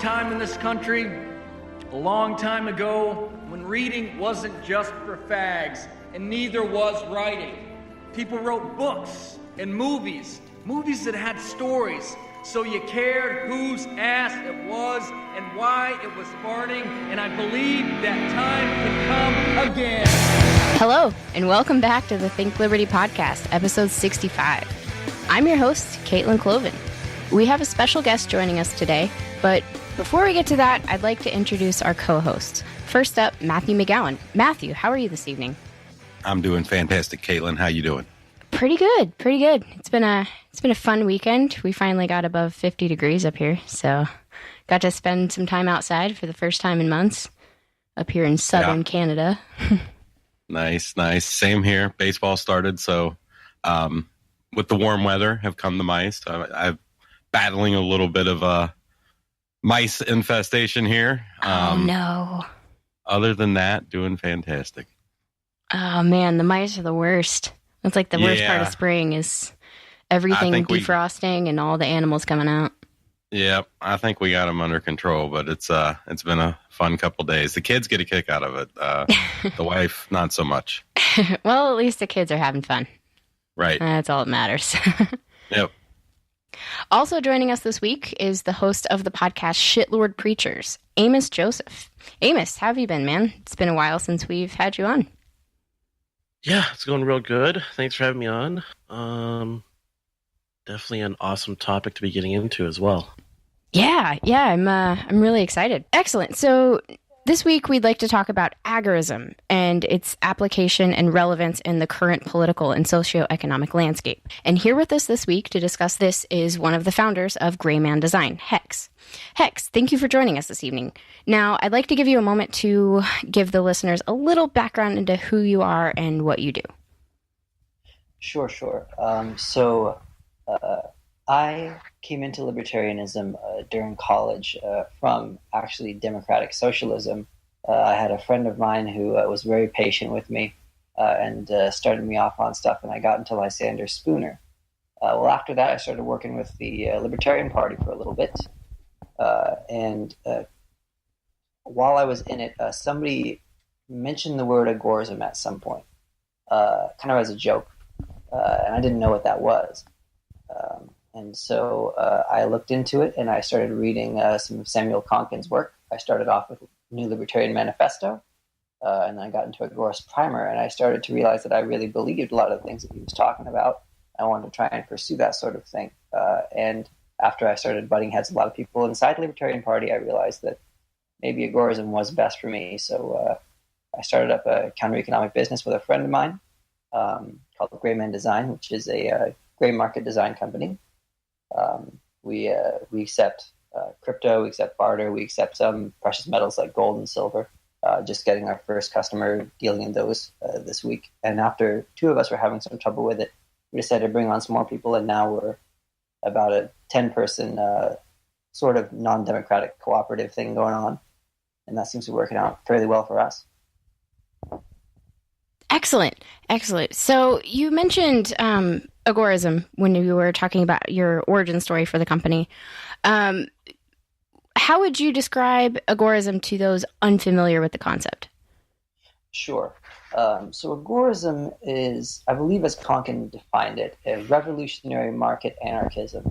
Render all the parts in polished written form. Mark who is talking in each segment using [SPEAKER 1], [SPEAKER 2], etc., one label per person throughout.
[SPEAKER 1] time in this country, a long time ago, when reading wasn't just for fags, and neither was writing. People wrote books and movies that had stories, so you cared whose ass it was and why it was farting, and I believe that time can come again.
[SPEAKER 2] Hello, and welcome back to the Think Liberty podcast, episode 65. I'm your host, Caitlin Cloven. We have a special guest joining us today, but before we get to that, I'd like to introduce our co-hosts. First up, Matthew McGowan. Matthew, how are you this evening?
[SPEAKER 3] I'm doing fantastic, Caitlin. How you doing?
[SPEAKER 2] Pretty good. It's been a fun weekend. We finally got above 50 degrees up here, so got to spend some time outside for the first time in months up here in southern Canada.
[SPEAKER 3] Nice. Same here. Baseball started, so with the warm weather have come the mice. I'm battling a little bit of a mice infestation here.
[SPEAKER 2] Oh, no.
[SPEAKER 3] Other than that, doing fantastic.
[SPEAKER 2] Oh, man, the mice are the worst. It's like the worst part of spring is everything defrosting and all the animals coming out.
[SPEAKER 3] Yep, I think we got them under control, but it's been a fun couple days. The kids get a kick out of it. The wife, not so much.
[SPEAKER 2] Well, at least the kids are having fun.
[SPEAKER 3] Right.
[SPEAKER 2] That's all that matters.
[SPEAKER 3] Yep.
[SPEAKER 2] Also joining us this week is the host of the podcast Shitlord Preachers, Amos Joseph. Amos, how have you been, man? It's been a while since we've had you on.
[SPEAKER 4] Yeah, it's going real good. Thanks for having me on. Definitely an awesome topic to be getting into as well.
[SPEAKER 2] Yeah, I'm really excited. Excellent. So this week we'd like to talk about agorism and its application and relevance in the current political and socioeconomic landscape. And here with us this week to discuss this is one of the founders of Greyman Design, Hex. Hex, thank you for joining us this evening. Now, I'd like to give you a moment to give the listeners a little background into who you are and what you do.
[SPEAKER 5] Sure. I came into libertarianism during college from actually democratic socialism. I had a friend of mine who was very patient with me and started me off on stuff, and I got into Lysander Spooner. Well, after that, I started working with the Libertarian Party for a little bit. And while I was in it, somebody mentioned the word agorism at some point, kind of as a joke, and I didn't know what that was. And so I looked into it, and I started reading some of Samuel Konkin's work. I started off with New Libertarian Manifesto, and then I got into Agorist Primer, and I started to realize that I really believed a lot of the things that he was talking about. I wanted to try and pursue that sort of thing. And after I started butting heads with a lot of people inside the Libertarian Party, I realized that maybe agorism was best for me. So I started up a counter-economic business with a friend of mine called Greyman Design, which is a gray market design company. We accept crypto, we accept barter, we accept some precious metals like gold and silver. Just getting our first customer dealing in those this week. And after two of us were having some trouble with it, we decided to bring on some more people, and now we're about a 10-person sort of non-democratic cooperative thing going on. And that seems to be working out fairly well for us.
[SPEAKER 2] Excellent. So you mentioned agorism when you were talking about your origin story for the company. How would you describe agorism to those unfamiliar with the concept?
[SPEAKER 5] Sure. So agorism is, I believe as Konkin defined it, a revolutionary market anarchism.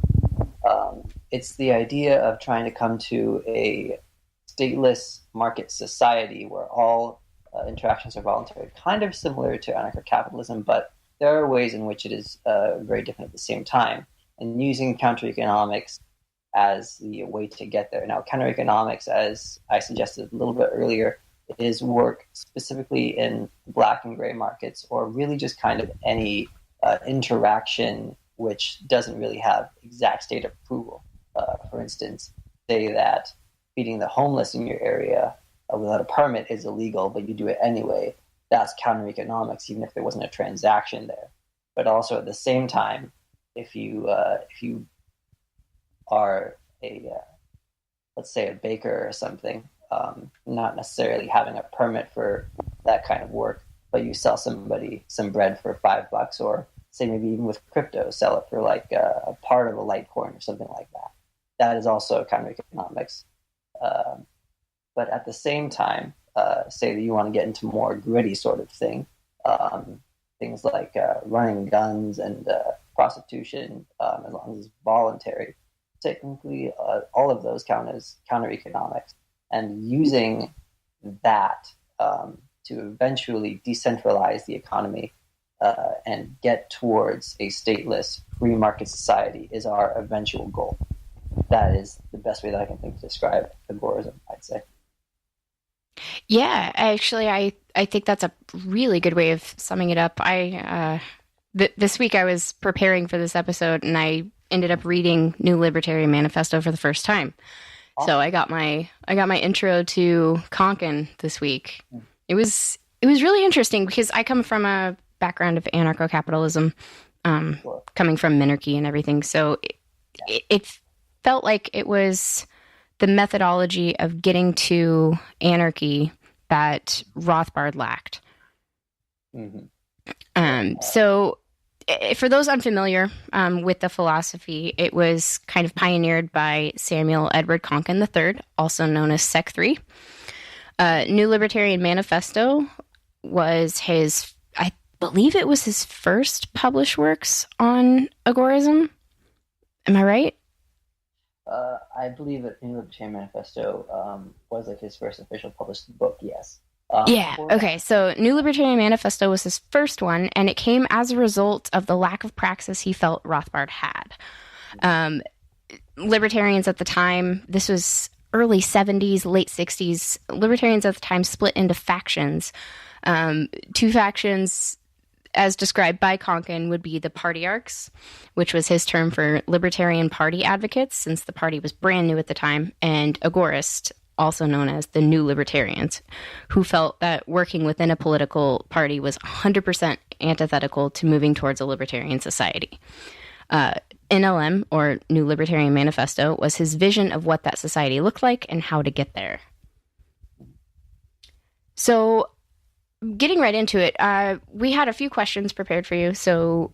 [SPEAKER 5] It's the idea of trying to come to a stateless market society where all interactions are voluntary, kind of similar to anarcho-capitalism, but there are ways in which it is very different at the same time, and using counter-economics as the way to get there. Now, counter-economics, as I suggested a little bit earlier, is work specifically in black and gray markets, or really just kind of any interaction which doesn't really have exact state approval. For instance, say that feeding the homeless in your area without a permit is illegal, but you do it anyway. That's counter-economics, even if there wasn't a transaction there. But also at the same time, if you are let's say a baker or something, not necessarily having a permit for that kind of work, but you sell somebody some bread for $5, or say maybe even with crypto, sell it for like a part of a Litecoin or something like that. That is also counter-economics. But at the same time, say that you want to get into more gritty sort of thing, things like running guns and prostitution, as long as it's voluntary. Technically, all of those count as counter-economics, and using that to eventually decentralize the economy and get towards a stateless free market society is our eventual goal. That is the best way that I can think to describe agorism, I'd say.
[SPEAKER 2] Yeah, actually, I think that's a really good way of summing it up. This week I was preparing for this episode, and I ended up reading New Libertarian Manifesto for the first time. Awesome. So I got my intro to Konkin this week. It was really interesting because I come from a background of anarcho-capitalism, coming from minarchy and everything. So it felt like it was the methodology of getting to anarchy that Rothbard lacked. Mm-hmm. So for those unfamiliar with the philosophy, it was kind of pioneered by Samuel Edward Konkin III, also known as Sec 3. New Libertarian Manifesto was I believe it was his first published works on agorism. Am I right?
[SPEAKER 5] I believe that New Libertarian Manifesto was like his first official published book, yes.
[SPEAKER 2] Yeah, okay. So New Libertarian Manifesto was his first one, and it came as a result of the lack of praxis he felt Rothbard had. Libertarians at the time, this was early 70s, late 60s, libertarians at the time split into factions. Two factions, as described by Konkin, would be the partyarchs, which was his term for libertarian party advocates, since the party was brand new at the time, and agorists, also known as the New Libertarians, who felt that working within a political party was 100% antithetical to moving towards a libertarian society. NLM, or New Libertarian Manifesto, was his vision of what that society looked like and how to get there. So, getting right into it, we had a few questions prepared for you, so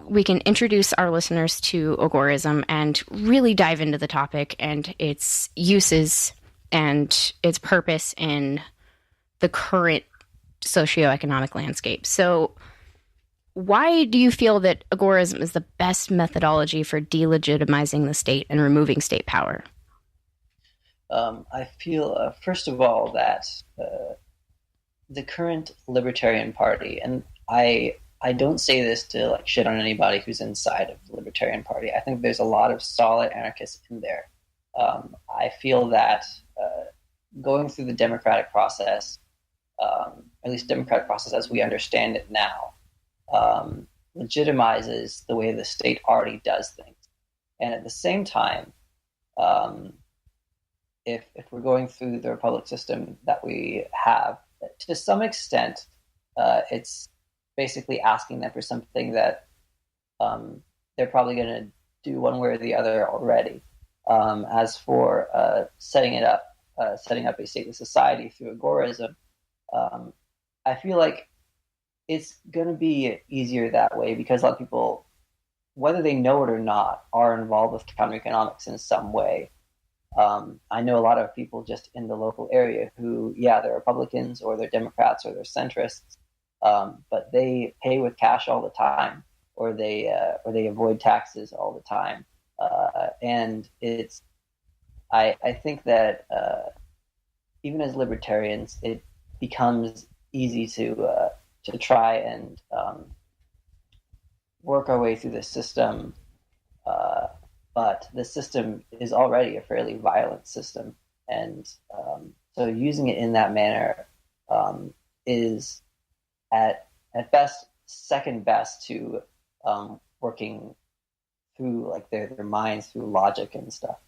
[SPEAKER 2] we can introduce our listeners to agorism and really dive into the topic and its uses and its purpose in the current socioeconomic landscape. So why do you feel that agorism is the best methodology for delegitimizing the state and removing state power?
[SPEAKER 5] I feel, first of all, that the current Libertarian Party, and I don't say this to like shit on anybody who's inside of the Libertarian Party. I think there's a lot of solid anarchists in there. I feel that going through the democratic process, at least democratic process as we understand it now, legitimizes the way the state already does things. And at the same time, if we're going through the republic system that we have, to some extent, it's basically asking them for something that they're probably going to do one way or the other already. As for setting up a stateless society through agorism, I feel like it's going to be easier that way because a lot of people, whether they know it or not, are involved with counter-economics in some way. I know a lot of people just in the local area who, they're Republicans or they're Democrats or they're centrists, but they pay with cash all the time, or they avoid taxes all the time, and I think that even as libertarians, it becomes easy to try and work our way through the system. But the system is already a fairly violent system, and so using it in that manner is at best second best to working through like their minds through logic and stuff.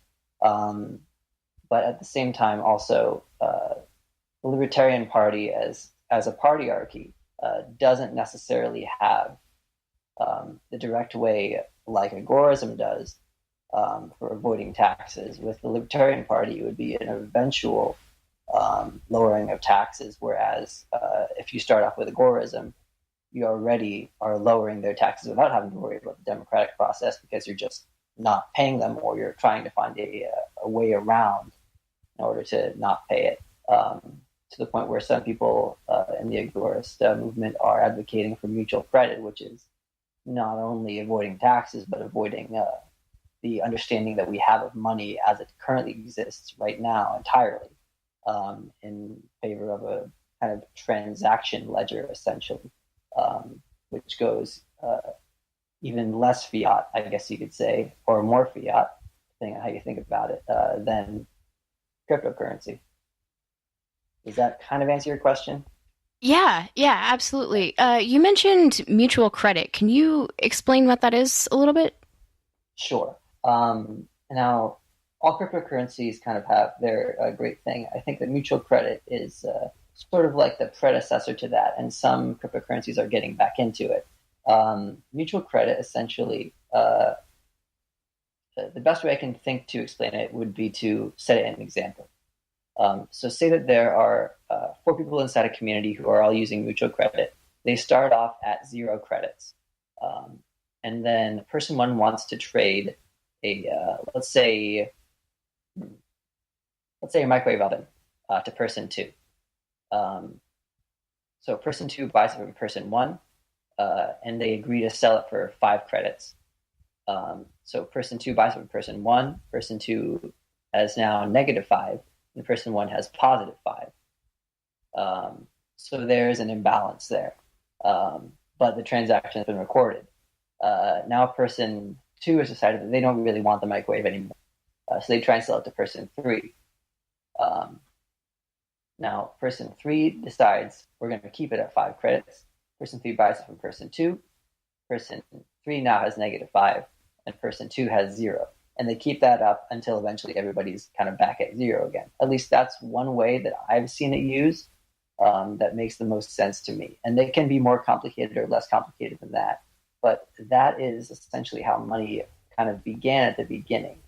[SPEAKER 5] But at the same time, also the Libertarian Party as a partyarchy doesn't necessarily have the direct way like agorism does. For avoiding taxes. With the Libertarian Party, it would be an eventual lowering of taxes, whereas if you start off with agorism, you already are lowering their taxes without having to worry about the democratic process because you're just not paying them, or you're trying to find a way around in order to not pay it. To the point where some people in the Agorist movement are advocating for mutual credit, which is not only avoiding taxes, but avoiding the understanding that we have of money as it currently exists right now entirely, in favor of a kind of transaction ledger, essentially, which goes even less fiat, I guess you could say, or more fiat, depending on how you think about it, than cryptocurrency. Does that kind of answer your question?
[SPEAKER 2] Yeah, absolutely. You mentioned mutual credit. Can you explain what that is a little bit?
[SPEAKER 5] Sure. Now, all cryptocurrencies kind of have their great thing. I think that mutual credit is sort of like the predecessor to that, and some cryptocurrencies are getting back into it. Mutual credit, essentially, the best way I can think to explain it would be to set it in an example. So say that there are 4 people inside a community who are all using mutual credit. They start off at 0 credits. And then person 1 wants to trade let's say a microwave oven to person 2. So person 2 buys it from person 1, and they agree to sell it for 5 credits. So person 2 buys it from person 1. Person 2 has now -5. And person 1 has +5. So there's an imbalance there. But the transaction has been recorded. Now person 2 has decided that they don't really want the microwave anymore. So they try and sell it to person 3. Now person 3 decides we're going to keep it at 5 credits. Person 3 buys it from person 2. Person 3 now has -5, and person 2 has 0. And they keep that up until eventually everybody's kind of back at 0 again. At least that's one way that I've seen it used that makes the most sense to me. And they can be more complicated or less complicated than that. But that is essentially how money kind of began at the beginning.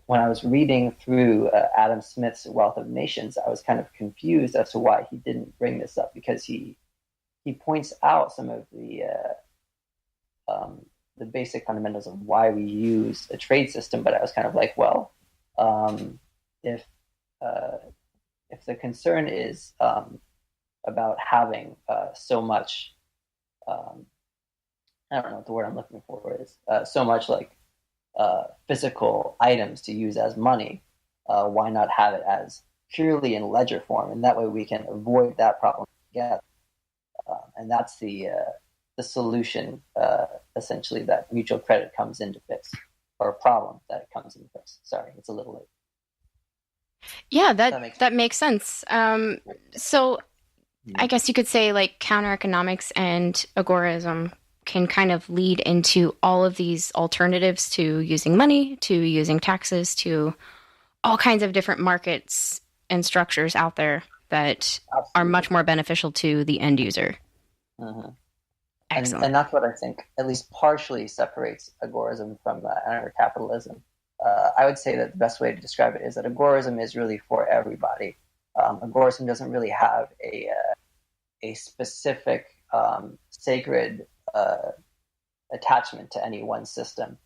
[SPEAKER 5] When I was reading through Adam Smith's Wealth of Nations, I was kind of confused as to why he didn't bring this up, because he points out some of the basic fundamentals of why we use a trade system. But I was kind of like, well, if the concern is about having so much, I don't know what the word I'm looking for is, so much like physical items to use as money, why not have it as purely in ledger form? And that way we can avoid that problem together. And that's the solution, essentially, that mutual credit comes in to fix, or a problem that it comes in to fix. Sorry, it's a little late.
[SPEAKER 2] Yeah, that makes sense. So I guess you could say like counter economics and agorism can kind of lead into all of these alternatives to using money, to using taxes, to all kinds of different markets and structures out there that are much more beneficial to the end user.
[SPEAKER 5] Mm-hmm.
[SPEAKER 2] Excellent.
[SPEAKER 5] And that's what I think at least partially separates agorism from anarcho-capitalism. I would say that the best way to describe it is that agorism is really for everybody. Agorism doesn't really have a specific sacred attachment to any one system.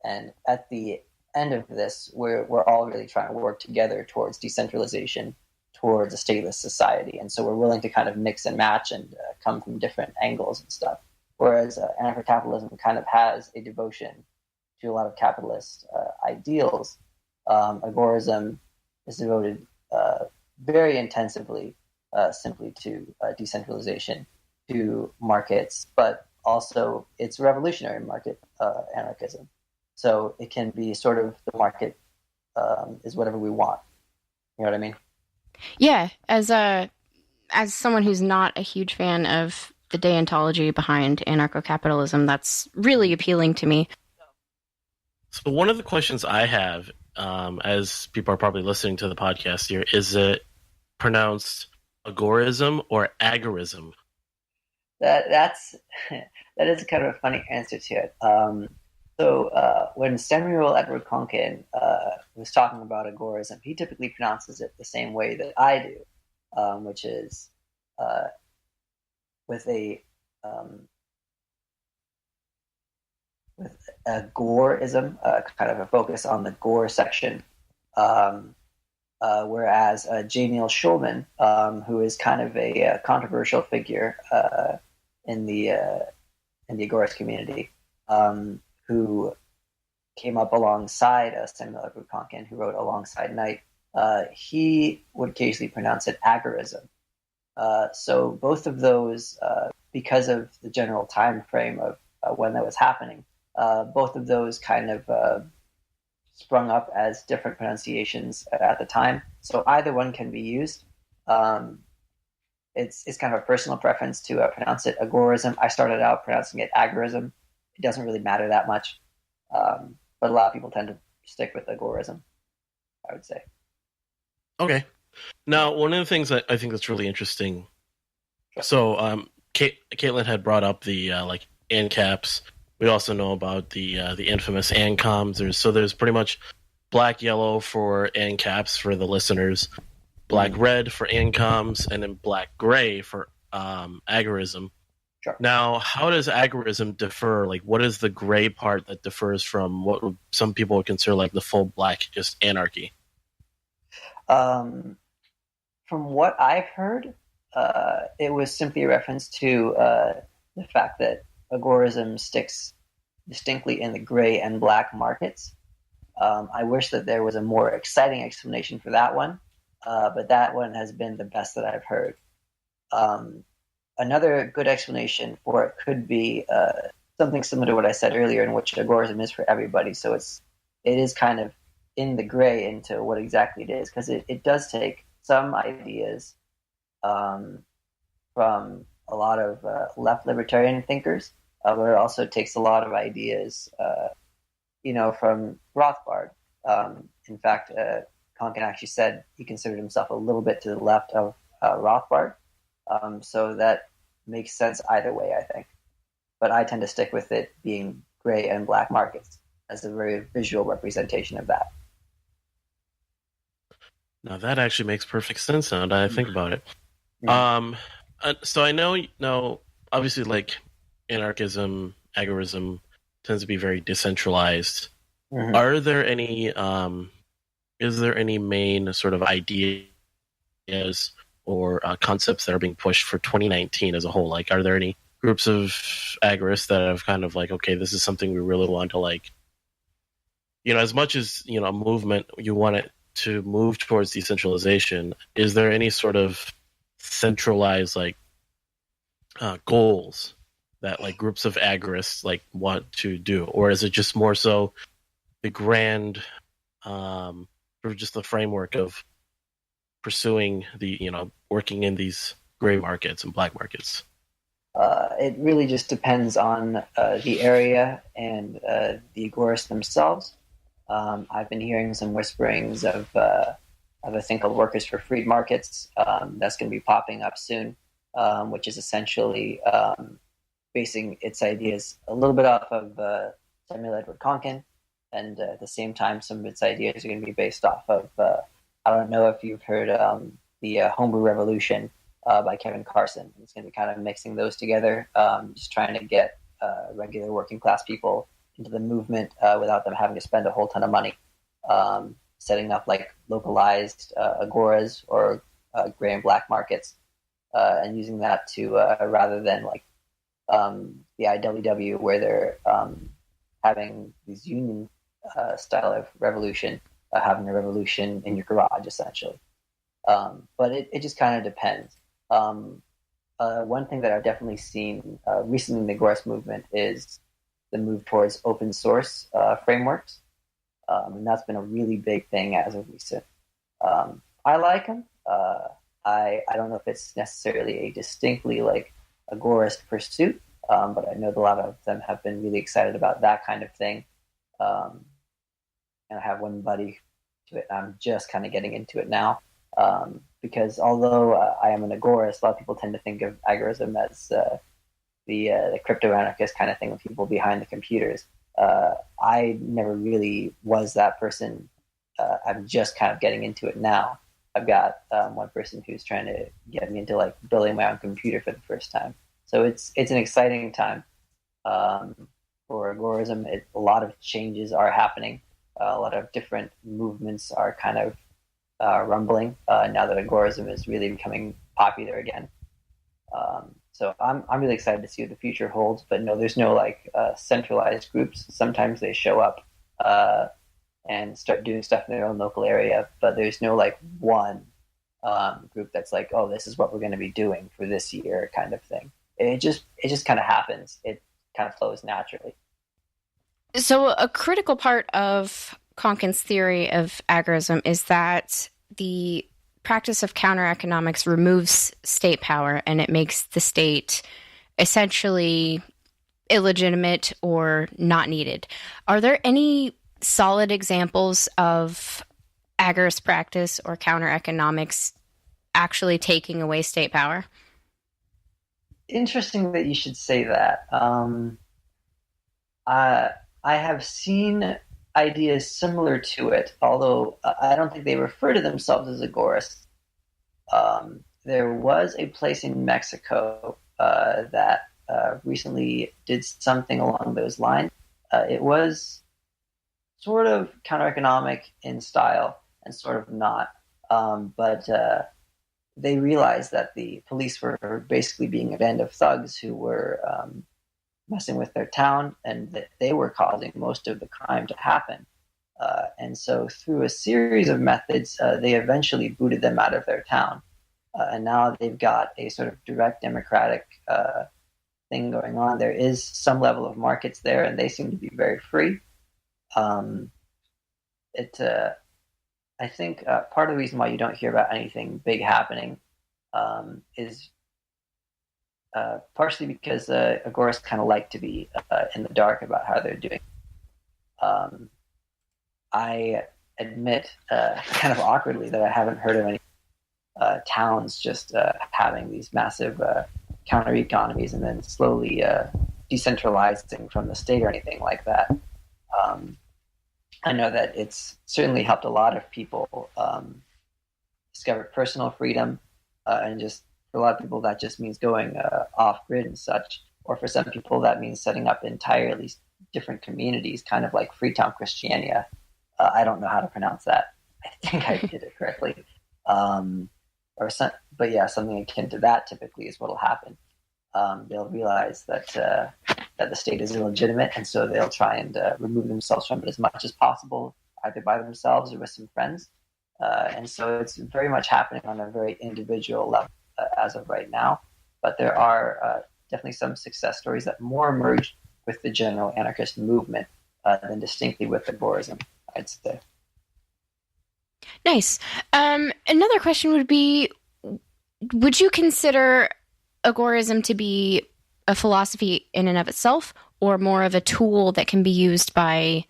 [SPEAKER 5] And at the end of this, we're all really trying to work together towards decentralization, towards a stateless society. And so we're willing to kind of mix and match and come from different angles and stuff. Whereas anarcho-capitalism kind of has a devotion to a lot of capitalist ideals. Agorism is devoted very intensively simply to decentralization, to markets, but also it's revolutionary market anarchism. So it can be sort of the market is whatever we want. You know what I mean?
[SPEAKER 2] Yeah, as someone who's not a huge fan of the deontology behind anarcho-capitalism, that's really appealing to me.
[SPEAKER 4] So one of the questions I have, as people are probably listening to the podcast here, is it pronounced agorism or agorism?
[SPEAKER 5] That is kind of a funny answer to it. So when Samuel Edward Konkin was talking about agorism, he typically pronounces it the same way that I do, which is with agorism, kind of a focus on the gore section. whereas J. Neil Schulman, who is kind of a controversial figure in the Agorist community, who came up alongside Samuel Edward Konkin, who wrote alongside Knight, he would occasionally pronounce it agorism. So both of those, because of the general time frame of when that was happening, both of those kind of sprung up as different pronunciations at the time. So either one can be used. It's kind of a personal preference to pronounce it agorism. I started out pronouncing it agorism. It doesn't really matter that much, but a lot of people tend to stick with agorism, I would say.
[SPEAKER 4] Okay. Now, one of the things that I think that's really interesting. So, Caitlin had brought up the like ANCAPs. We also know about the infamous ANCOMs. There's pretty much black yellow for ANCAPs for the listeners, black red for ANCOMs, and then black gray for agorism.
[SPEAKER 5] Sure.
[SPEAKER 4] Now, how does agorism differ? Like, what is the gray part that differs from what some people would consider like the full black, just anarchy?
[SPEAKER 5] From what I've heard, it was simply a reference to the fact that agorism sticks distinctly in the gray and black markets. I wish that there was a more exciting explanation for that one, but that one has been the best that I've heard. Another good explanation for it could be something similar to what I said earlier, in which agorism is for everybody. So it is kind of in the gray into what exactly it is, because it does take some ideas from a lot of left libertarian thinkers, but it also takes a lot of ideas, from Rothbard. In fact, Konkin actually said he considered himself a little bit to the left of Rothbard, so that makes sense either way, I think. But I tend to stick with it being gray and black markets as a very visual representation of that.
[SPEAKER 4] Now that actually makes perfect sense now that I think about it.
[SPEAKER 5] Mm-hmm.
[SPEAKER 4] So I know, obviously, like anarchism, agorism tends to be very decentralized.
[SPEAKER 5] Mm-hmm.
[SPEAKER 4] Are there any? Is there any main sort of ideas or concepts that are being pushed for 2019 as a whole? Like, are there any groups of agorists that have kind of like, okay, this is something we really want to like, as much as a movement, you want it to move towards decentralization. Is there any sort of centralized like goals that like groups of agorists like want to do, or is it just more so the grand or just the framework of pursuing the working in these gray markets and black markets?
[SPEAKER 5] It really just depends on the area and the agorists themselves. I've been hearing some whisperings of a thing called Workers for Freed Markets that's going to be popping up soon, which is essentially basing its ideas a little bit off of Samuel Edward Konkin, and at the same time, some of its ideas are going to be based off of, I don't know if you've heard the Homebrew Revolution by Kevin Carson. It's going to be kind of mixing those together, just trying to get regular working class people into the movement without them having to spend a whole ton of money, setting up like localized agoras or gray and black markets, and using that to rather than like the IWW where they're having these union style of revolution, having a revolution in your garage essentially. But it just kind of depends. One thing that I've definitely seen recently in the agorist movement is the move towards open source frameworks. And that's been a really big thing as of recent. I like them. I don't know if it's necessarily a distinctly like agorist pursuit, but I know that a lot of them have been really excited about that kind of thing. And I have one buddy to it. I'm just kind of getting into it now. Because although I am an agorist, a lot of people tend to think of agorism as the crypto anarchist kind of thing with people behind the computers. I never really was that person. I'm just kind of getting into it now. I've got one person who's trying to get me into like building my own computer for the first time. So it's an exciting time for agorism. A lot of changes are happening. A lot of different movements are kind of rumbling now that agorism is really becoming popular again. So I'm really excited to see what the future holds. But no, there's no centralized groups. Sometimes they show up and start doing stuff in their own local area, but there's no one group that's like, oh, this is what we're going to be doing for this year kind of thing. It just kind of happens. It kind of flows naturally.
[SPEAKER 2] So a critical part of Konkin's theory of agorism is that the practice of counter-economics removes state power and it makes the state essentially illegitimate or not needed. Are there any solid examples of agorist practice or counter-economics actually taking away state power?
[SPEAKER 5] Interesting that you should say that. I have seen ideas similar to it, although I don't think they refer to themselves as agorists. There was a place in Mexico that recently did something along those lines. It was sort of counter-economic in style and sort of not, but they realized that the police were basically being a band of thugs who were messing with their town, and that they were causing most of the crime to happen. And so through a series of methods, they eventually booted them out of their town. And now they've got a sort of direct democratic thing going on. There is some level of markets there, and they seem to be very free. I think part of the reason why you don't hear about anything big happening is partially because agorists kind of like to be in the dark about how they're doing. I admit, kind of awkwardly, that I haven't heard of any towns just having these massive counter economies and then slowly decentralizing from the state or anything like that. I know that it's certainly helped a lot of people discover personal freedom, and just for a lot of people that just means going off grid and such, or for some people that means setting up entirely different communities, kind of like Freetown Christiania. I don't know how to pronounce that. I think I did it correctly. But yeah, something akin to that typically is what will happen. They'll realize that the state is illegitimate, and so they'll try and remove themselves from it as much as possible, either by themselves or with some friends. And so it's very much happening on a very individual level as of right now. But there are definitely some success stories that more emerge with the general anarchist movement than distinctly with agorism, I'd say.
[SPEAKER 2] Nice. Another question would be, would you consider agorism to be a philosophy in and of itself, or more of a tool that can be used by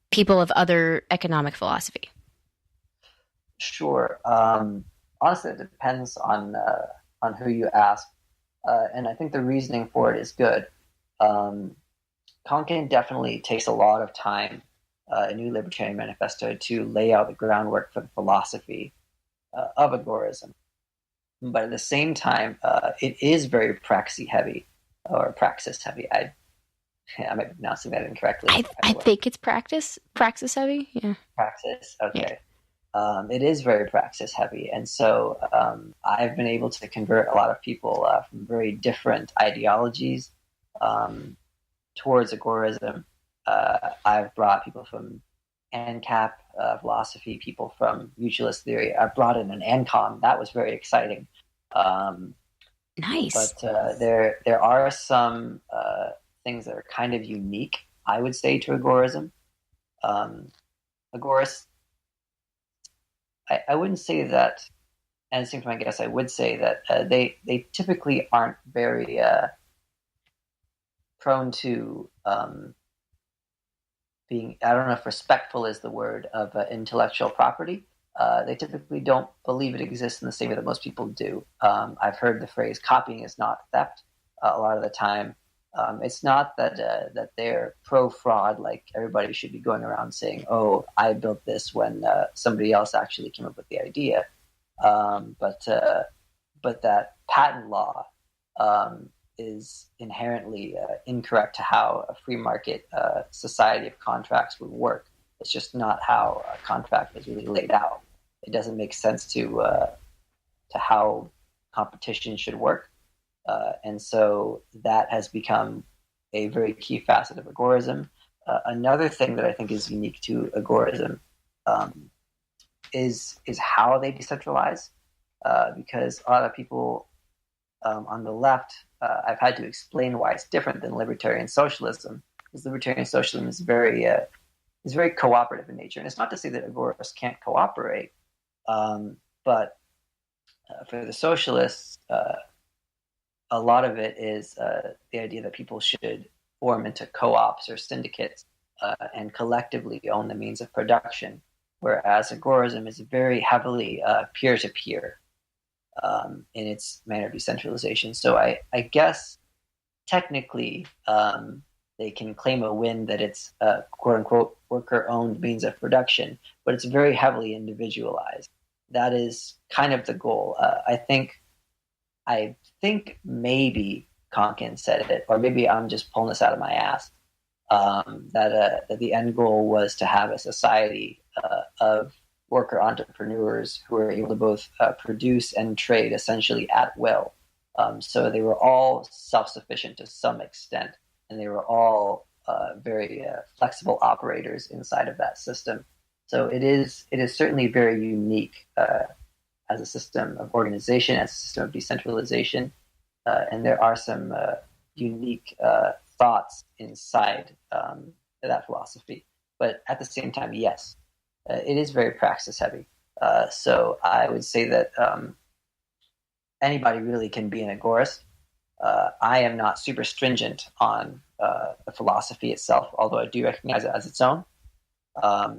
[SPEAKER 2] people of other economic philosophy?
[SPEAKER 5] Sure. Honestly, it depends on who you ask, and I think the reasoning for it is good. Konkin definitely takes a lot of time in New Libertarian Manifesto to lay out the groundwork for the philosophy of agorism. But at the same time, it is very praxis heavy. I might be pronouncing that incorrectly.
[SPEAKER 2] I think it's praxis heavy. Yeah.
[SPEAKER 5] Praxis. Okay.
[SPEAKER 2] Yeah.
[SPEAKER 5] It is very praxis heavy, and so I've been able to convert a lot of people from very different ideologies towards agorism. I've brought people from ANCAP philosophy, people from mutualist theory. I brought in an ANCOM. That was very exciting.
[SPEAKER 2] Nice.
[SPEAKER 5] But there are some things that are kind of unique, I would say, to agorism. Agorists, I wouldn't say that, and at the same time, I guess I would say that they typically aren't very prone to being, I don't know if respectful is the word, of intellectual property. They typically don't believe it exists in the same way that most people do. I've heard the phrase copying is not theft a lot of the time. It's not that they're pro-fraud, like everybody should be going around saying, oh, I built this when somebody else actually came up with the idea. But that patent law is inherently incorrect to how a free market society of contracts would work. It's just not how a contract is really laid out. It doesn't make sense to how competition should work. And so that has become a very key facet of agorism. Another thing that I think is unique to agorism is how they decentralize, because a lot of people on the left, I've had to explain why it's different than libertarian socialism, because libertarian socialism is very cooperative in nature. And it's not to say that agorists can't cooperate, but for the socialists, a lot of it is the idea that people should form into co-ops or syndicates and collectively own the means of production, whereas agorism is very heavily peer-to-peer in its manner of decentralization. So I guess technically they can claim a win that it's quote-unquote worker-owned means of production, but it's very heavily individualized. That is kind of the goal. I think maybe Konkin said it, or maybe I'm just pulling this out of my ass, that the end goal was to have a society of worker entrepreneurs who are able to both produce and trade essentially at will. So they were all self-sufficient to some extent, and they were all very flexible operators inside of that system. So it is certainly very unique as a system of organization, as a system of decentralization, and there are some unique thoughts inside that philosophy. But at the same time, yes, it is very praxis heavy. So I would say that anybody really can be an agorist. I am not super stringent on the philosophy itself, although I do recognize it as its own.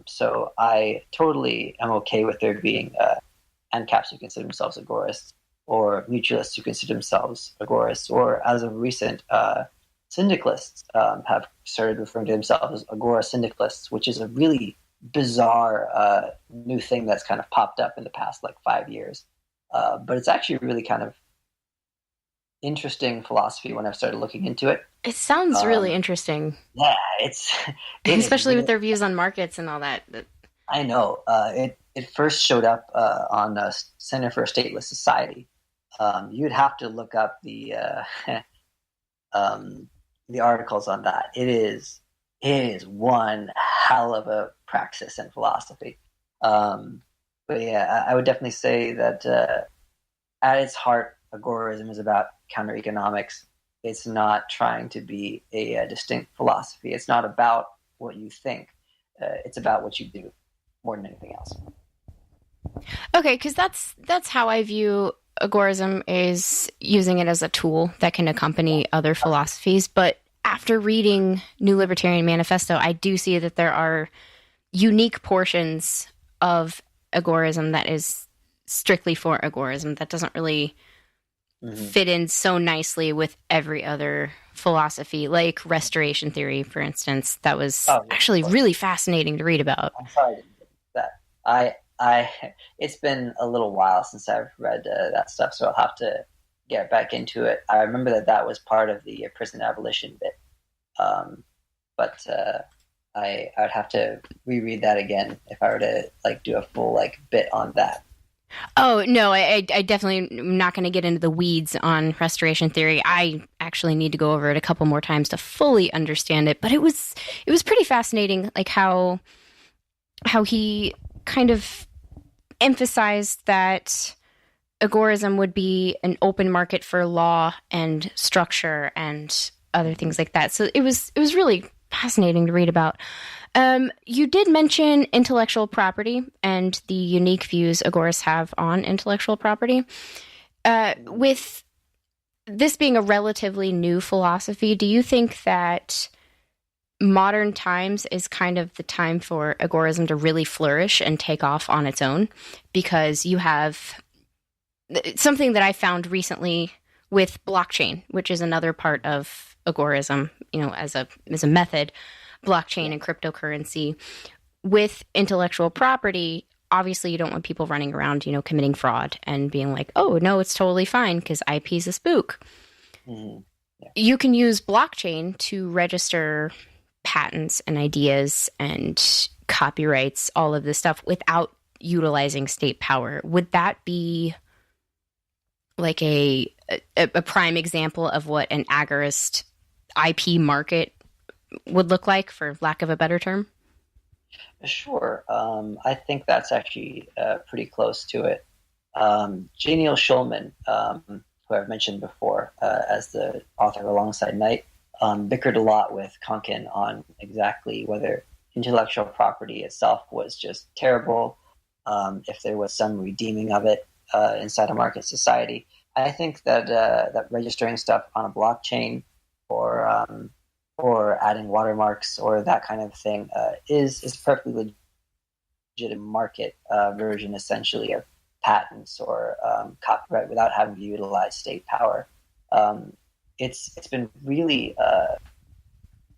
[SPEAKER 5] So I totally am okay with there being ANCAPs who consider themselves agorists, or mutualists who consider themselves agorists, or as of recent, syndicalists have started referring to themselves as agora syndicalists, which is a really bizarre new thing that's kind of popped up in the past 5 years. But it's actually really kind of interesting philosophy when I've started looking into it.
[SPEAKER 2] It sounds really interesting.
[SPEAKER 5] Yeah,
[SPEAKER 2] especially with their views on markets and all that.
[SPEAKER 5] I know. It first showed up on Center for a Stateless Society. You'd have to look up the articles on that. It is one hell of a praxis and philosophy. But yeah, I would definitely say that at its heart, agorism is about counter-economics. It's not trying to be a distinct philosophy. It's not about what you think. It's about what you do more than anything else.
[SPEAKER 2] Okay, because that's how I view agorism, is using it as a tool that can accompany other philosophies. But after reading New Libertarian Manifesto, I do see that there are unique portions of agorism that is strictly for agorism that doesn't really fit in so nicely with every other philosophy, like restoration theory, for instance. That was actually really fascinating to read about.
[SPEAKER 5] I'm sorry I didn't get that. It's been a little while since I've read that stuff, so I'll have to get back into it. I remember that was part of the prison abolition bit, but I would have to reread that again if I were to do a full bit on that.
[SPEAKER 2] Oh, no, I definitely am not going to get into the weeds on restoration theory. I actually need to go over it a couple more times to fully understand it. But it was pretty fascinating, how he kind of emphasized that agorism would be an open market for law and structure and other things like that. So it was really fascinating to read about. You did mention intellectual property and the unique views agorists have on intellectual property. With this being a relatively new philosophy, do you think that modern times is kind of the time for agorism to really flourish and take off on its own? Because you have something that I found recently with blockchain, which is another part of agorism, as a method. Blockchain and cryptocurrency. With intellectual property, obviously you don't want people running around, committing fraud and being like, oh, no, it's totally fine because IP is a spook. Mm-hmm. Yeah. You can use blockchain to register patents and ideas and copyrights, all of this stuff, without utilizing state power. Would that be like a prime example of what an agorist IP market would look like, for lack of a better term?
[SPEAKER 5] Sure. I think that's actually pretty close to it. J. Neil Schulman, who I've mentioned before as the author alongside Knight, bickered a lot with Konkin on exactly whether intellectual property itself was just terrible, if there was some redeeming of it inside a market society. I think that that registering stuff on a blockchain or adding watermarks or that kind of thing is perfectly legitimate market version, essentially, of patents or copyright without having to utilize state power. It's been really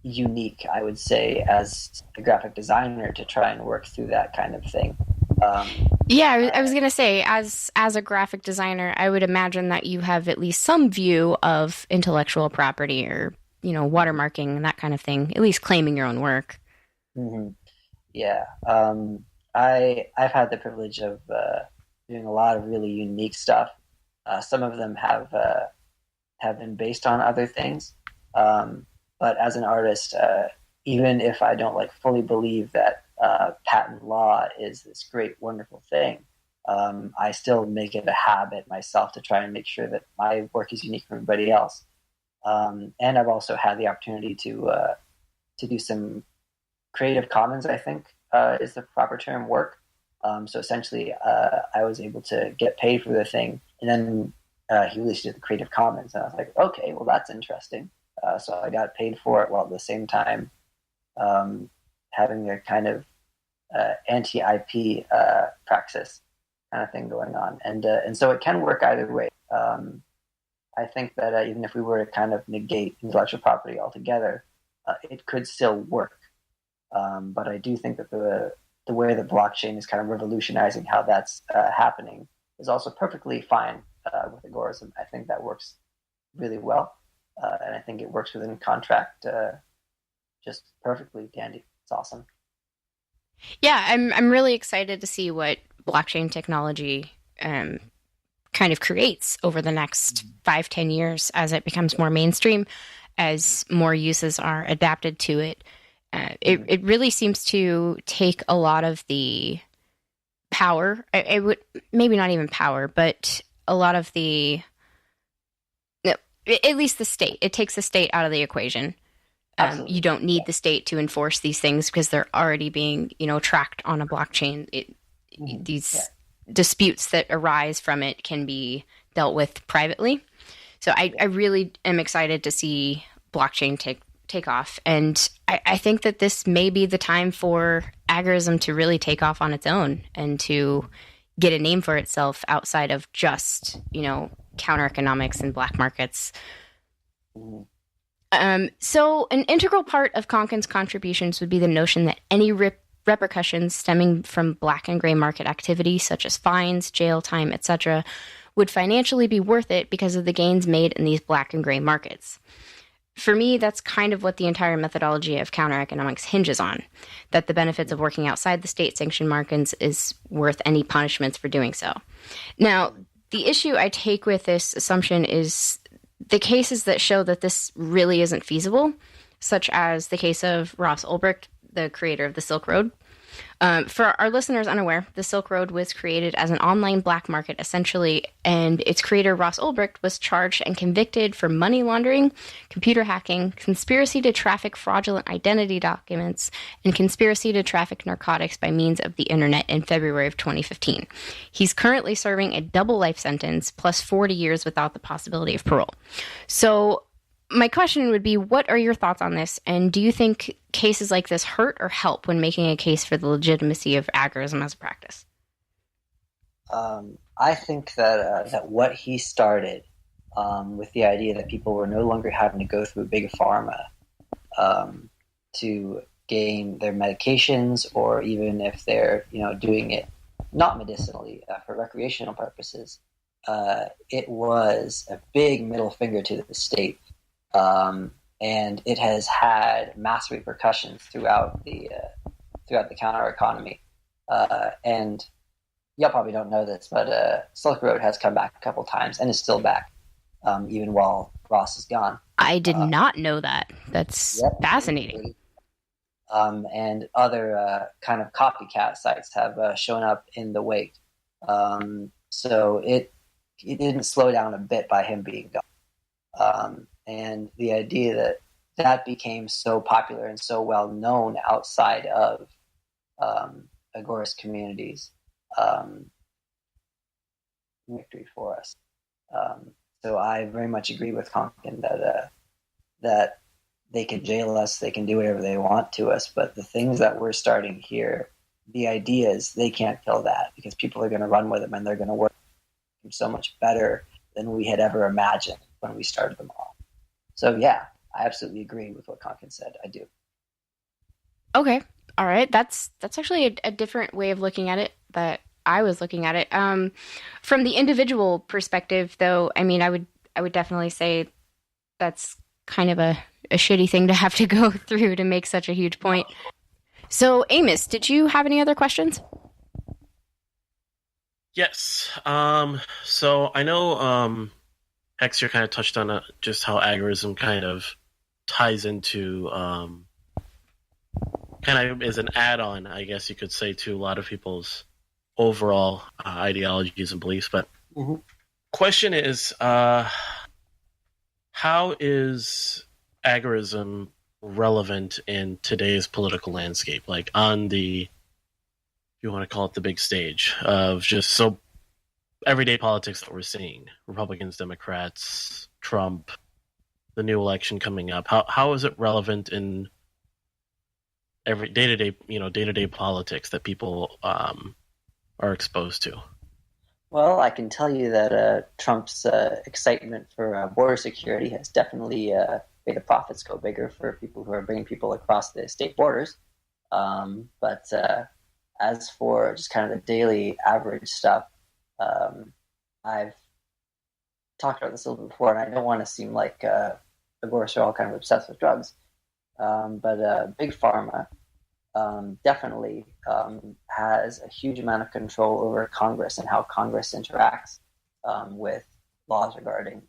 [SPEAKER 5] unique, I would say, as a graphic designer to try and work through that kind of thing.
[SPEAKER 2] I was going to say, as a graphic designer, I would imagine that you have at least some view of intellectual property or, watermarking and that kind of thing, at least claiming your own work.
[SPEAKER 5] Mm-hmm. Yeah. I've had the privilege of doing a lot of really unique stuff. Some of them have been based on other things. But as an artist, even if I don't fully believe that patent law is this great, wonderful thing, I still make it a habit myself to try and make sure that my work is unique from everybody else. And I've also had the opportunity to do some Creative Commons, I think is the proper term, work. So essentially, I was able to get paid for the thing, and then he released it to the Creative Commons, and I was like, okay, well, that's interesting. So I got paid for it while at the same time having a kind of anti-IP praxis kind of thing going on, and so it can work either way. I think that even if we were to kind of negate intellectual property altogether, it could still work. But I do think that the way that blockchain is kind of revolutionizing how that's happening is also perfectly fine with Agorism. I think that works really well, and I think it works within contract just perfectly dandy. It's awesome.
[SPEAKER 2] Yeah, I'm really excited to see what blockchain technology kind of creates over the next 5-10 years as it becomes more mainstream, as more uses are adapted to it. It really seems to take a lot of the power. It would maybe not even power, but a lot of at least the state. It takes the state out of the equation. You don't need the state to enforce these things because they're already being, tracked on a blockchain. These disputes that arise from it can be dealt with privately. So I really am excited to see blockchain take off. And I think that this may be the time for agorism to really take off on its own and to get a name for itself outside of just, counter economics and black markets. So an integral part of Konkin's contributions would be the notion that any repercussions stemming from black and gray market activity, such as fines, jail time, etc., would financially be worth it because of the gains made in these black and gray markets. For me, that's kind of what the entire methodology of counter-economics hinges on, that the benefits of working outside the state-sanctioned markets is worth any punishments for doing so. Now, the issue I take with this assumption is the cases that show that this really isn't feasible, such as the case of Ross Ulbricht, the creator of the Silk Road. For our listeners unaware, the Silk Road was created as an online black market, essentially, and its creator, Ross Ulbricht, was charged and convicted for money laundering, computer hacking, conspiracy to traffic fraudulent identity documents, and conspiracy to traffic narcotics by means of the internet in February of 2015. He's currently serving a double life sentence plus 40 years without the possibility of parole. So my question would be, what are your thoughts on this? And do you think cases like this hurt or help when making a case for the legitimacy of agorism as a practice?
[SPEAKER 5] I think that what he started with the idea that people were no longer having to go through big pharma to gain their medications, or even if they're doing it not medicinally for recreational purposes, it was a big middle finger to the state. And it has had mass repercussions throughout the counter economy. And y'all probably don't know this, but Silk Road has come back a couple times and is still back, even while Ross is gone.
[SPEAKER 2] I did not know that. That's fascinating.
[SPEAKER 5] And other kind of copycat sites have shown up in the wake. So it didn't slow down a bit by him being gone. And the idea that became so popular and so well known outside of Agorist communities, victory for us. So I very much agree with Konkin that they can jail us, they can do whatever they want to us, but the things that we're starting here, the ideas, they can't kill that, because people are going to run with them and they're going to work so much better than we had ever imagined when we started them all. So yeah, I absolutely agree with what Konkin said. I do.
[SPEAKER 2] Okay. All right. That's actually a different way of looking at it that I was looking at it. From the individual perspective, though, I mean, I would definitely say that's kind of a shitty thing to have to go through to make such a huge point. So, Amos, did you have any other questions?
[SPEAKER 4] Yes. So I know Hexer kind of touched on just how agorism kind of ties into kind of is an add-on, I guess you could say, to a lot of people's overall ideologies and beliefs. But question is, how is agorism relevant in today's political landscape? Like on the, if you want to call it the big stage of just so everyday politics that we're seeing, Republicans, Democrats, Trump, the new election coming up. How is it relevant in every day-to-day politics that people are exposed to?
[SPEAKER 5] Well, I can tell you that Trump's excitement for border security has definitely made the profits go bigger for people who are bringing people across the state borders. But as for just kind of the daily average stuff, I've talked about this a little bit before, and I don't want to seem like agorists are all kind of obsessed with drugs. But Big Pharma definitely has a huge amount of control over Congress and how Congress interacts with laws regarding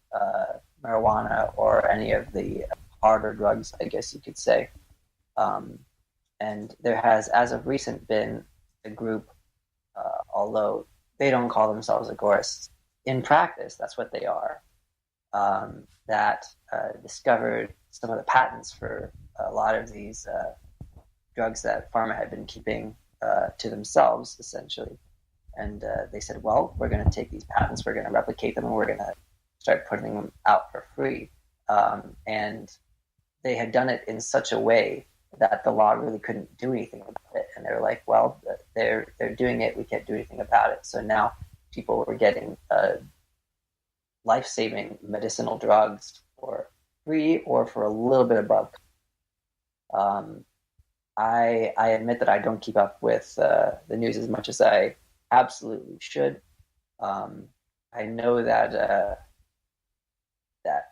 [SPEAKER 5] marijuana or any of the harder drugs, I guess you could say. And there has, as of recent, been a group, although they don't call themselves agorists, in practice, that's what they are, that discovered some of the patents for a lot of these drugs that pharma had been keeping to themselves, essentially. And they said, well, we're going to take these patents, we're going to replicate them, and we're going to start putting them out for free. And they had done it in such a way that the law really couldn't do anything about it. And they were like, well, they're doing it, we can't do anything about it. So now people were getting life-saving medicinal drugs for free or for a little bit above. I admit that I don't keep up with the news as much as I absolutely should. I know that that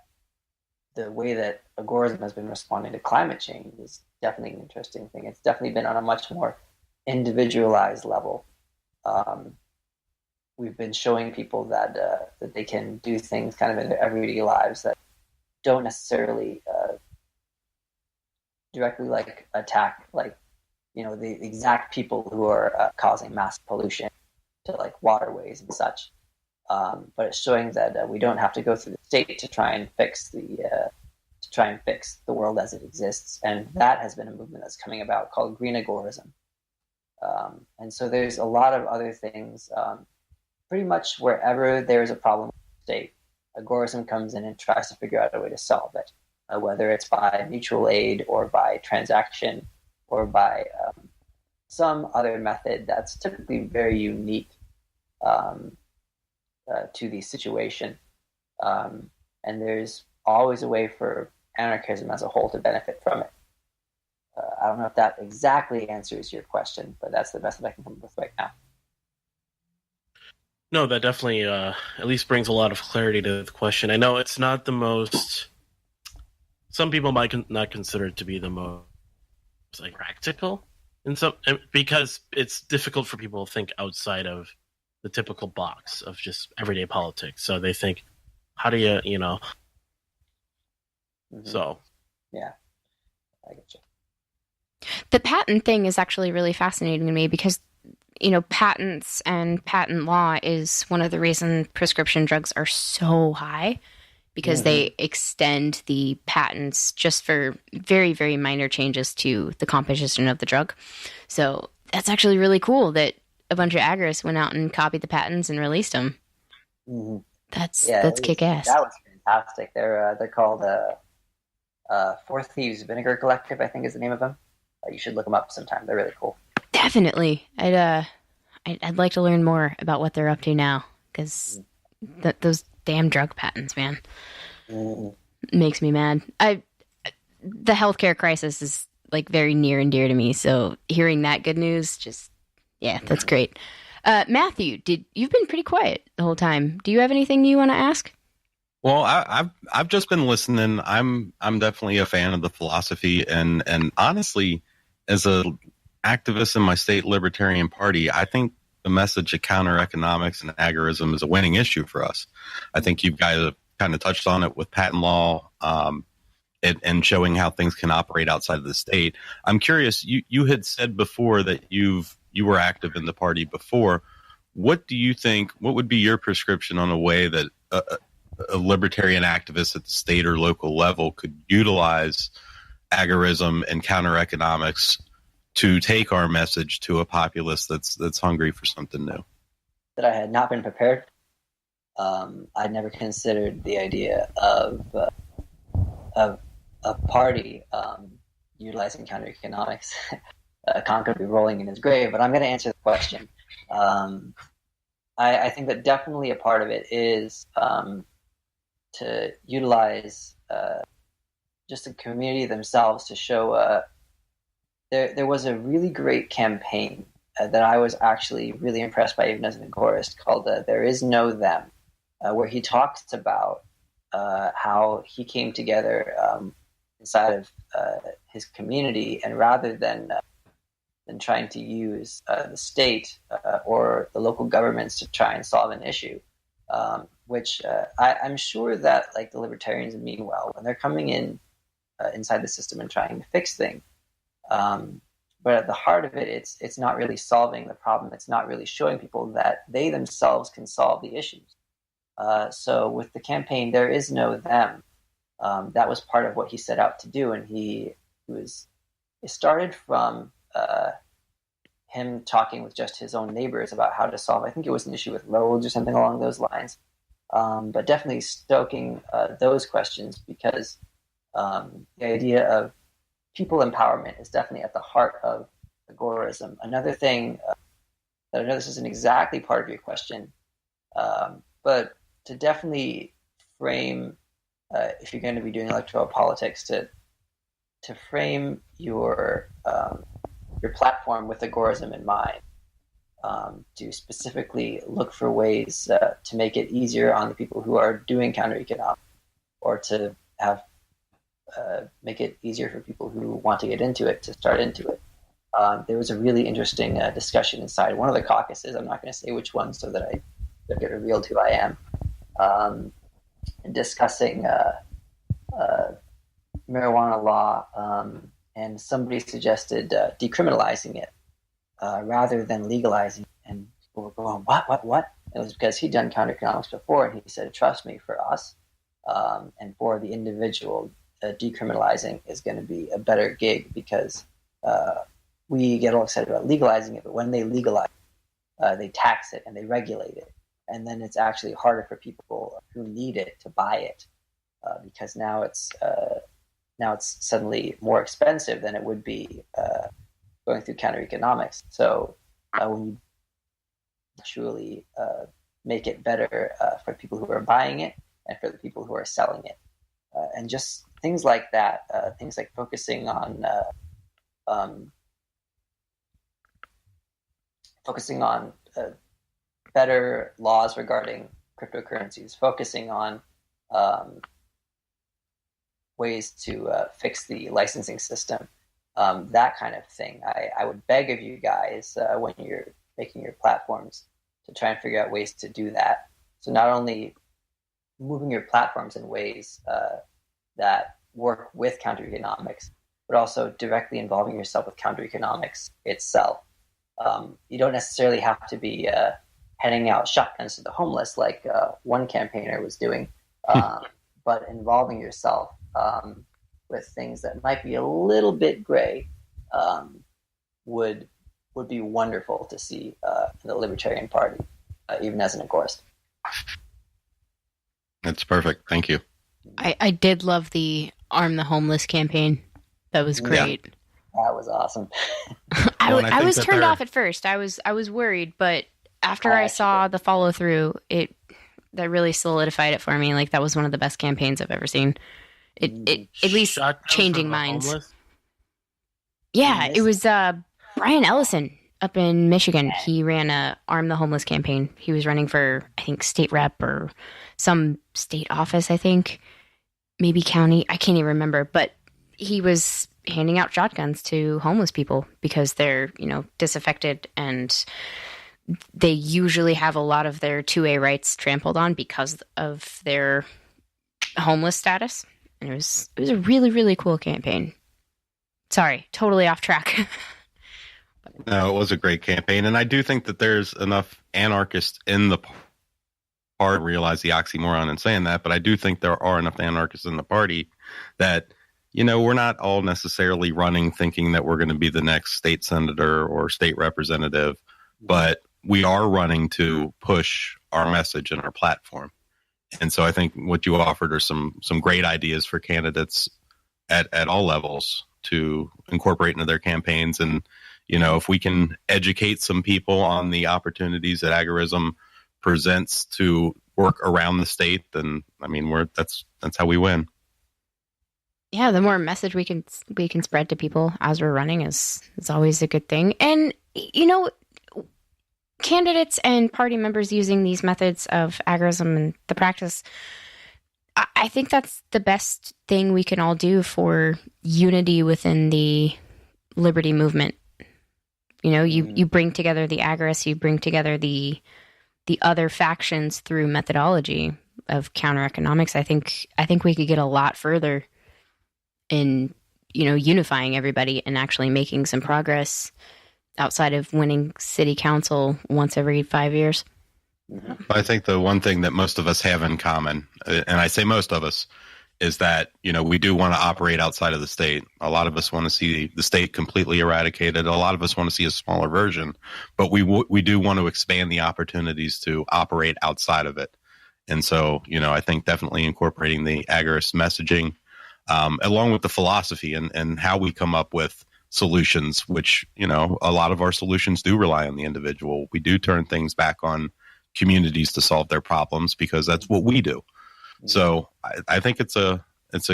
[SPEAKER 5] the way that Agorism has been responding to climate change is definitely an interesting thing. It's definitely been on a much more individualized level. We've been showing people that that they can do things kind of in their everyday lives that don't necessarily directly attack the exact people who are causing mass pollution to waterways and such. But it's showing that we don't have to go through the state to try and fix the world as it exists, and that has been a movement that's coming about called Green Agorism. And so there's a lot of other things. Pretty much wherever there's a problem with the state, Agorism comes in and tries to figure out a way to solve it, whether it's by mutual aid or by transaction or by some other method that's typically very unique to the situation. And there's always a way for anarchism as a whole to benefit from it. I don't know if that exactly answers your question, but that's the best that I can come up with right now.
[SPEAKER 4] No, that definitely at least brings a lot of clarity to the question. I know it's not the most... Some people might not consider it to be the most practical, because it's difficult for people to think outside of the typical box of just everyday politics. So they think, how do you, So
[SPEAKER 5] yeah, I get you.
[SPEAKER 2] The patent thing is actually really fascinating to me because, patents and patent law is one of the reasons prescription drugs are so high, because they extend the patents just for very, very minor changes to the composition of the drug. So that's actually really cool that a bunch of agorists went out and copied the patents and released them.
[SPEAKER 5] Mm-hmm.
[SPEAKER 2] That's
[SPEAKER 5] That
[SPEAKER 2] kick-ass.
[SPEAKER 5] was fantastic. They're called Four Thieves Vinegar Collective, I think is the name of them. You should look them up sometime. They're really cool.
[SPEAKER 2] Definitely. I'd like to learn more about what they're up to now, because those damn drug patents, man, makes me mad. The healthcare crisis is like very near and dear to me, so hearing that good news, that's great. Matthew, you've been pretty quiet the whole time. Do you have anything you want to ask?
[SPEAKER 3] Well, I've just been listening. I'm definitely a fan of the philosophy, and honestly, as a activist in my state Libertarian Party, I think the message of counter economics and agorism is a winning issue for us. I think you guys have kind of touched on it with patent law, and showing how things can operate outside of the state. I'm curious. You had said before that you were active in the party before. What do you think? What would be your prescription on a way that a libertarian activist at the state or local level could utilize agorism and counter economics to take our message to a populace that's hungry for something new?
[SPEAKER 5] That I had not been prepared. I'd never considered the idea of a party utilizing counter economics. Khan could be rolling in his grave, but I'm going to answer the question. I think that definitely a part of it is to utilize just the community themselves to show. There was a really great campaign that I was actually really impressed by, even as an agorist, called "There Is No Them," where he talks about how he came together inside of his community, and rather than trying to use the state or the local governments to try and solve an issue, which I'm sure that like the libertarians mean well when they're coming in inside the system and trying to fix things. But at the heart of it, it's not really solving the problem. It's not really showing people that they themselves can solve the issues. So with the campaign, There Is No Them, that was part of what he set out to do. And it started from him talking with just his own neighbors about how to solve, I think it was an issue with roads or something along those lines. But definitely stoking those questions, because the idea of people empowerment is definitely at the heart of agorism. Another thing that I know this isn't exactly part of your question, but to definitely frame, if you're going to be doing electoral politics, to frame your platform with agorism in mind, to specifically look for ways to make it easier on the people who are doing counter-economic, or to have make it easier for people who want to get into it to start into it. There was a really interesting discussion inside one of the caucuses. I'm not going to say which one so that I don't get revealed who I am. Discussing marijuana law, and somebody suggested decriminalizing it rather than legalizing it. And people were going, what? It was because he'd done counter-economics before, and he said, trust me, for us and for the individual, decriminalizing is going to be a better gig, because we get all excited about legalizing it, but when they legalize they tax it and they regulate it, and then it's actually harder for people who need it to buy it, because now it's suddenly more expensive than it would be going through counter economics. So when you truly make it better for people who are buying it and for the people who are selling it, and just things like that, things like focusing on better laws regarding cryptocurrencies, focusing on ways to fix the licensing system, that kind of thing. I would beg of you guys, when you're making your platforms, to try and figure out ways to do that. So not only moving your platforms in ways that work with counter economics, but also directly involving yourself with counter economics itself. You don't necessarily have to be handing out shotguns to the homeless like one campaigner was doing, but involving yourself with things that might be a little bit gray would be wonderful to see in the Libertarian Party, even as an agorist.
[SPEAKER 3] That's perfect. Thank you.
[SPEAKER 2] I did love the Arm the Homeless campaign. That was great.
[SPEAKER 5] Yeah, that was awesome.
[SPEAKER 2] I was turned off at first. I was worried, but after I saw the follow through, that really solidified it for me. Like, that was one of the best campaigns I've ever seen. It at least changing minds. Homeless? Yeah, it was Brian Ellison up in Michigan. He ran a Arm the Homeless campaign. He was running for, I think, state rep or some state office, I think. Maybe county. I can't even remember. But he was handing out shotguns to homeless people because they're, disaffected, and they usually have a lot of their 2A rights trampled on because of their homeless status. And it was a really, really cool campaign. Sorry, totally off track.
[SPEAKER 3] No, it was a great campaign. And I do think that there's enough anarchists in the party. I realize the oxymoron in saying that, but I do think there are enough anarchists in the party that, we're not all necessarily running thinking that we're going to be the next state senator or state representative, but we are running to push our message and our platform. And so I think what you offered are some great ideas for candidates at all levels to incorporate into their campaigns. And, if we can educate some people on the opportunities that Agorism presents to work around the state, then, that's how we win.
[SPEAKER 2] Yeah, the more message we can spread to people as we're running is always a good thing. And, candidates and party members using these methods of agorism and the practice, I think that's the best thing we can all do for unity within the liberty movement. You bring together the agorists, you bring together the other factions through methodology of counter economics. I think we could get a lot further in, unifying everybody and actually making some progress outside of winning city council once every 5 years.
[SPEAKER 3] I think the one thing that most of us have in common, and I say most of us, is that, we do want to operate outside of the state. A lot of us want to see the state completely eradicated. A lot of us want to see a smaller version, but we do want to expand the opportunities to operate outside of it. And so, I think definitely incorporating the agorist messaging, along with the philosophy and how we come up with solutions, which, a lot of our solutions do rely on the individual. We do turn things back on communities to solve their problems because that's what we do. So I think it's a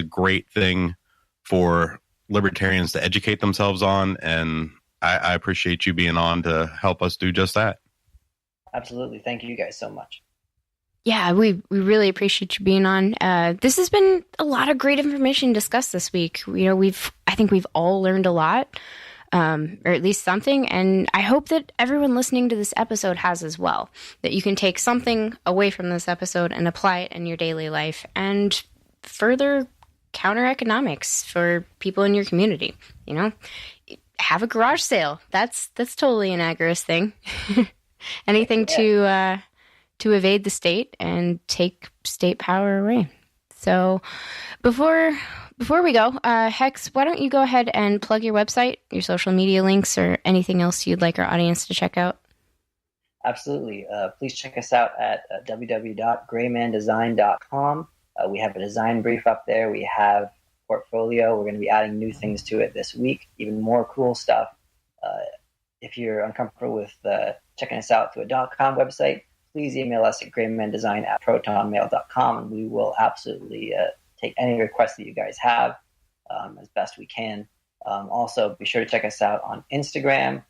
[SPEAKER 3] great thing for libertarians to educate themselves on, and I appreciate you being on to help us do just that.
[SPEAKER 5] Absolutely. Thank you guys so much.
[SPEAKER 2] Yeah, we really appreciate you being on. This has been a lot of great information discussed this week. I think we've all learned a lot, or at least something. And I hope that everyone listening to this episode has as well, that you can take something away from this episode and apply it in your daily life and further counter economics for people in your community. Have a garage sale. That's totally an agorist thing. Anything to evade the state and take state power away. So before we go, Hex, why don't you go ahead and plug your website, your social media links, or anything else you'd like our audience to check out?
[SPEAKER 5] Absolutely. Please check us out at www.greymandesign.com. We have a design brief up there. We have a portfolio. We're going to be adding new things to it this week, even more cool stuff. If you're uncomfortable with checking us out through a .com website, please email us at greymandesign@protonmail.com, and we will absolutely take any requests that you guys have as best we can. Also, be sure to check us out on Instagram,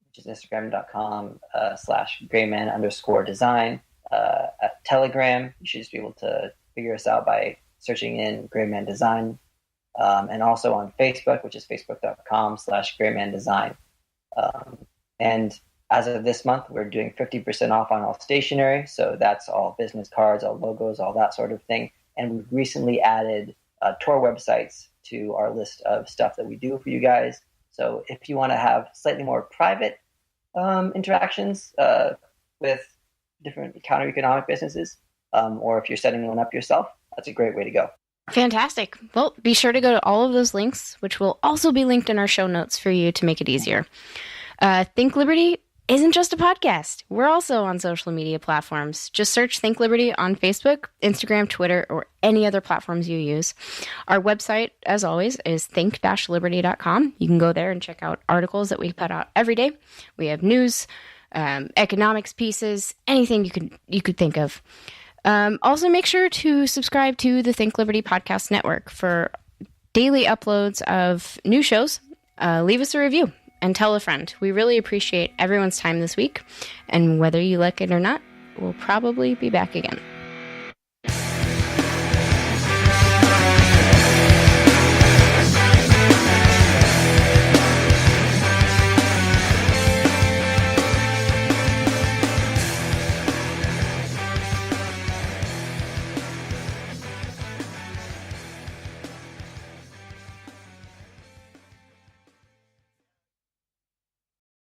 [SPEAKER 5] which is instagram.com/greyman_design. At Telegram, you should just be able to figure us out by searching in Greyman Design. And also on Facebook, which is facebook.com/greymandesign. And As of this month, we're doing 50% off on all stationery. So that's all business cards, all logos, all that sort of thing. And we've recently added tour websites to our list of stuff that we do for you guys. So if you want to have slightly more private interactions with different counter-economic businesses, or if you're setting one up yourself, that's a great way to go.
[SPEAKER 2] Fantastic. Well, be sure to go to all of those links, which will also be linked in our show notes for you to make it easier. Think Liberty isn't just a podcast. We're also on social media platforms. Just search Think Liberty on Facebook, Instagram, Twitter, or any other platforms you use. Our website, as always, is think-liberty.com. You can go there and check out articles that we put out every day. We have news, economics pieces, anything you could think of. Also, make sure to subscribe to the Think Liberty Podcast Network for daily uploads of new shows. Leave us a review and tell a friend. We really appreciate everyone's time this week. And whether you like it or not, we'll probably be back again.